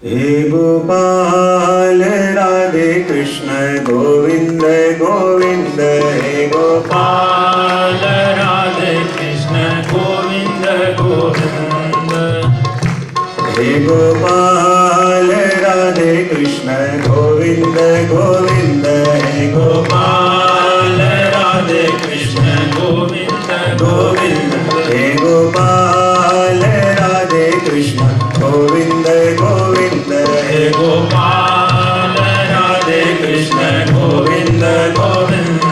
हे गोपाल राधे कृष्ण गोविंद गोविंद हे गोपाल राधे कृष्ण गोविंद गोविंद हे गोपाल राधे कृष्ण गोविंद गोविंद हे गोपाल राधे कृष्ण गोविंद गोविंद हे गोपाल राधे कृष्ण गोविंद गोविंद हे गोपाल राधे कृष्ण गोविंद गोविंद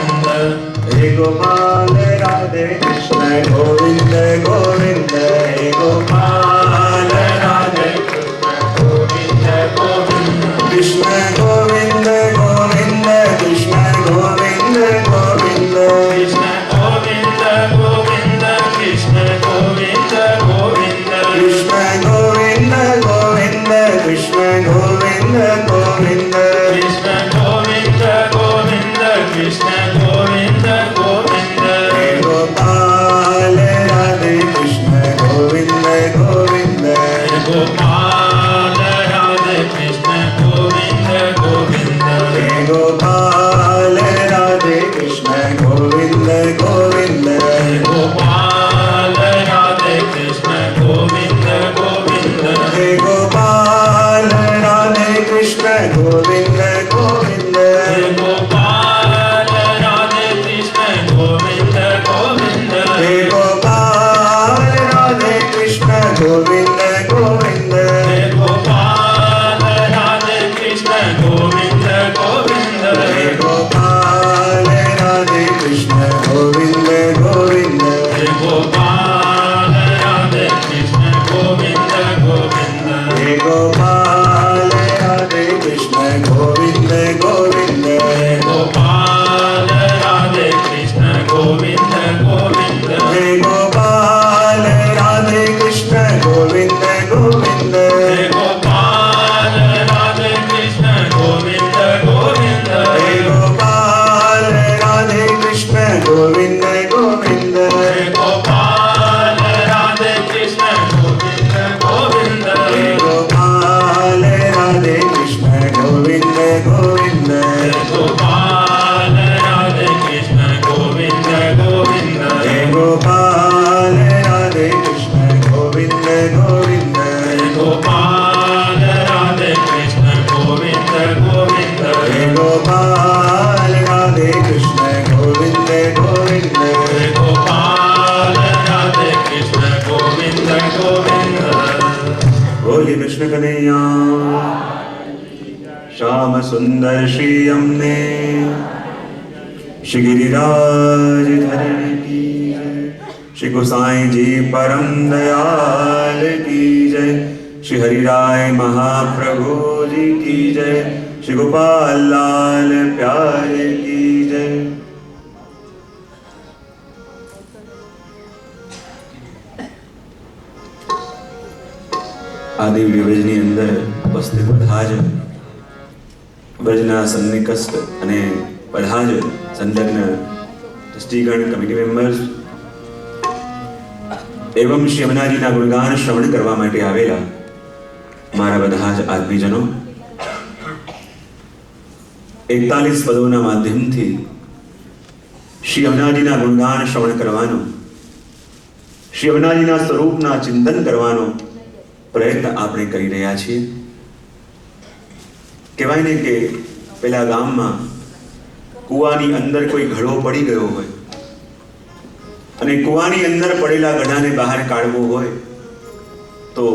हे गोपाल राधे कृष्ण गोविंद गोविंद हे गोपाल राधे गोविंद गोविंद कृष्ण गोविंद गोविंद कृष्ण गोविंद गोविंद कृष्ण गोविंद गोविंद कृष्ण गोविंद गोविंद कृष्ण गोविंद गोविंद कृष्ण गोविंद गोविंद कृष्ण गोविंद गोविंद कृष्ण गोविंद गोविंद हे गोपाल राधे कृष्ण गोविंद गोविंद गोपाल राधे कृष्ण गोविंद गोविंद हे गोपाल राधे कृष्ण गोविंद गोविंद गोपाल राधे कृष्ण गोविंद गोविंद हे गोपाल राधे कृष्ण गोविंद गोविंद गोपाल राधे कृष्ण गोविंद गोविंद हे गोपाल राधे कृष्ण गोविंद गोविंद गोपाल राधे कृष्ण गोविंद गोविंद हे गोपाल राधे कृष्ण गोविंद गोविंद गोपाल राधे कृष्ण गोविंद गोविंद हे गोपाल राधे कृष्ण गोविंद गोविंद गोपाल राधे कृष्ण गोविंद गोविंद हे गोपाल राधे कृष्ण गोविंद गोविंद गोपाल राधे कृष्ण गोविंद गोविंद हे गोपाल राधे कृष्ण गोविंद गोविंद गोपाल राधे कृष्ण गोविंद गोविंद हे गोपाल राधे कृष्ण गोविंद गोविंद गोपाल राधे कृष्ण गोविंद गोविंद हे गोपाल राधे कृष्ण गोविंद गोविंद गोपाल राधे कृष्ण गोविंद गोविंद हे गोपाल राधे कृष्ण गोविंद गोविंद गोपाल राधे कृष्ण गोविंद गोविंद बोलिए कृष्ण कन्हैया श्याम सुंदर श्री यमुने श्री गिरिराज धरण की जय श्री गोसाई जी परम दयाल की जय श्री हरिराय महाप्रभु जी की जय श्री गोपाल लाल प्यारे की जय। આદિ વ્રજની અંદર ઉપસ્થિત બધા જ વ્રજના સન્નિકસ્ટ અને બધા જ સંલગ્ન ટ્રસ્ટીગણ કમિટી મેમ્બર્સ એવં શ્રી યમુનાજીના ગુણગાન શ્રવણ કરવા માટે આવેલા મારા બધા જ આત્મીજનો 41 પદોના માધ્યમથી શ્રી યમુનાજીના ગુણગાન શ્રવણ કરવાનો શ્રી યમુનાજીના સ્વરૂપના ચિંતન કરવાનો પ્રયત્ન આપણે કરી રહ્યા છીએ। કહેવાય ને કે પેલા ગામમાં કૂવાની અંદર કોઈ ઘડો પડી ગયો હોય અને કૂવાની અંદર પડેલા ગઢાને બહાર કાઢવો હોય તો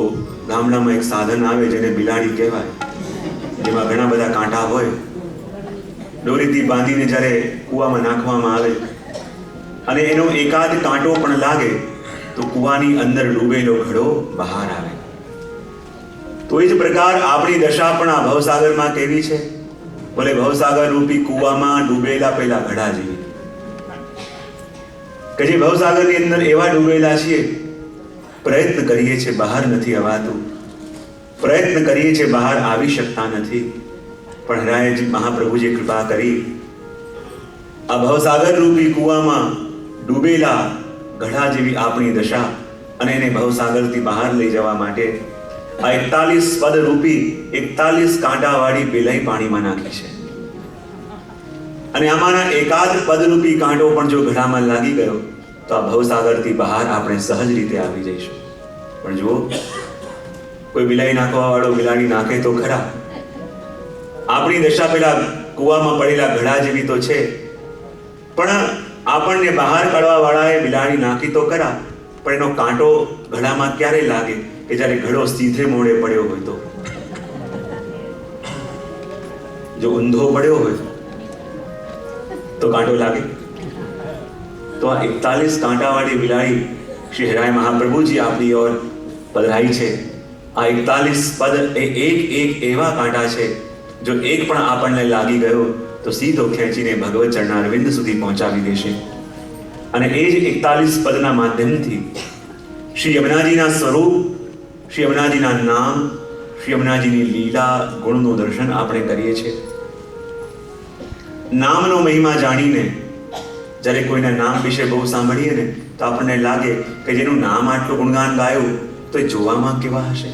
ગામડામાં એક સાધન આવે જેને બિલાડી કહેવાય, જેમાં ઘણા બધા કાંટા હોય, દોરીથી બાંધીને જ્યારે કૂવામાં નાખવામાં આવે અને એનો એકાદ કાંટો પણ લાગે તો કૂવાની અંદર ડૂબેલો ઘડો બહાર આવે। તો એ જ પ્રકાર આપણી દશા પણ આ ભવસાગરમાં કેવી છે? બોલે ભવસાગર રૂપી કૂવામાં ડૂબેલા પેલા ઘડા જેવી કે જે ભવસાગરની અંદર એવા ડૂબેલા છીએ, પ્રયત્ન કરીએ છીએ બહાર નથી અવાતું, પ્રયત્ન કરીએ છીએ બહાર આવી શકતા નથી, પણ હરાયજી મહાપ્રભુજી કૃપા કરી આ ભવસાગર રૂપી કૂવામાં ડૂબેલા ઘડા જેવી આપણી દશા અને એને ભવસાગરથી બહાર લઈ જવા માટે આ 41 પદ રૂપી 41 કાંટાવાળી બેલાઈ પાણીમાં નાખી છે. અને આમાંના એકાદ પદરૂપી કાંટો પણ જો ઘડામાં લાગી ગયો તો આ ભવસાગરથી બહાર આપણે સહજ રીતે આવી જઈશું. પણ જુઓ, કોઈ બિલાઈ નાખવા વાળો બિલાડી નાખે તો ખરા. આપણી દશા પેલા કૂવામાં પડેલા ઘડા જેવી તો છે, પણ આપણને બહાર કાઢવા વાળાએ બિલાડી નાખી તો ખરા, પણ એનો કાંટો ઘડામાં ક્યારે લાગે કે જ્યારે ઘડો સીધે મોડે પડ્યો હોય તો. જો ઊંધો પડ્યો હોય તો કાંટો લાગે. તો આ 41 કાંટાવાળી બિલાડી શ્રી હરાય મહાપ્રભુજી આપણી ઓર પધરાઈ છે. આ 41 પદ એ એક એવા કાંટા છે, જો એક પણ આપણને લાગી ગયો તો સીધો ખેંચીને ભગવત ચરણારવિંદ સુધી પહોંચાડી દેશે. અને એ જ 41 પદના માધ્યમથી શ્રી યમુનાજીના સ્વરૂપ, શ્રી યમુનાજીના નામ, શ્રી યમુનાજીની લીલા ગુણનું દર્શન આપણે કરીએ છીએ. નામનો મહિમા જાણીને જ્યારે કોઈના નામ વિશે બહુ સાંભળીએ ને તો આપણને લાગે કે જેનું નામ આટલું ગુણગાન ગાયું તો એ જોવામાં કેવા હશે.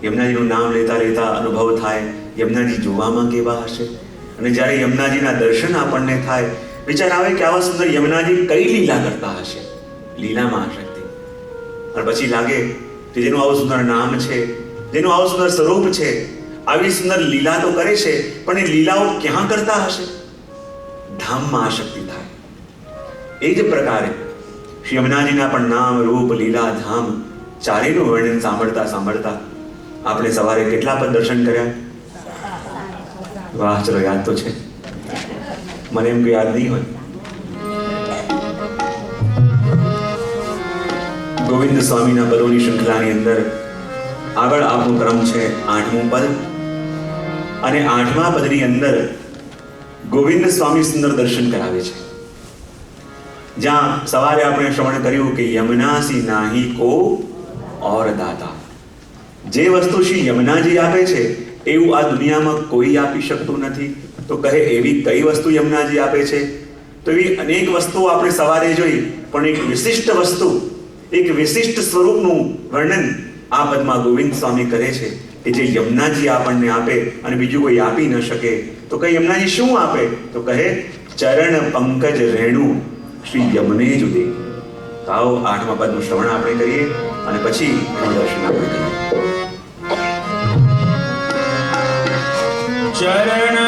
યમુનાજીનું નામ લેતા લેતા અનુભવ થાય યમુનાજી જોવામાં કેવા હશે. અને જ્યારે યમુનાજીના દર્શન આપણને થાય, વિચાર આવે કે આવા સુંદર યમુનાજી કઈ લીલા કરતા હશે. લીલામાં આસક્તિ. અને પછી લાગે કે જેનું આવું સુંદર નામ છે, જેનું આવું સુંદર સ્વરૂપ છે, આવી સુંદર લીલા તો કરે છે, પણ એ લીલાઓ ક્યાં કરતા હશે? ધામમાં આસક્તિ થાય. એ જ પ્રકારે શ્રી યમુનાજીના પણ નામ, રૂપ, લીલા, ધામ ચારેયનું વર્ણન સાંભળતા સાંભળતા આપણે સવારે કેટલા પદ દર્શન કર્યા? વાહ, ચલો યાદ તો છે. મને એમ કે યાદ નહીં હોય. ગોવિંદ સ્વામીના પદોની શૃંખલાની અંદર આગળ આપણો ક્રમ છે 8મું પદ. અને 8મા પદની અંદર ગોવિંદ સ્વામી સુંદર દર્શન કરાવે છે. જ્યાં સવારે આપણે શ્રવણ કર્યું કે યમુનાસી નાહી કો ઓર દાતા. જે વસ્તુ શ્રી યમુનાજી આપે છે એવું આ દુનિયામાં કોઈ આપી શકતું નથી. તો કહે એવી કઈ વસ્તુ યમુનાજી આપે છે? તો એવી અનેક વસ્તુઓ આપણે સવારે જોઈ, પણ એક વિશિષ્ટ વસ્તુ, એક વિશિષ્ટ સ્વરૂપનું વર્ણન આ પદમાં ગોવિંદ સ્વામી કરે છે કે જે યમુનાજી આપણને આપે અને બીજું કોઈ આપી ન શકે. તો કઈ યમુનાજી શું આપે? તો કહે ચરણ પંકજ રેણુ શ્રી યમુને જુદે. તો આવો 8મા પદનું શ્રવણ આપણે કરીએ અને પછી એનું દર્શન આપણે કરીએ. ચરણ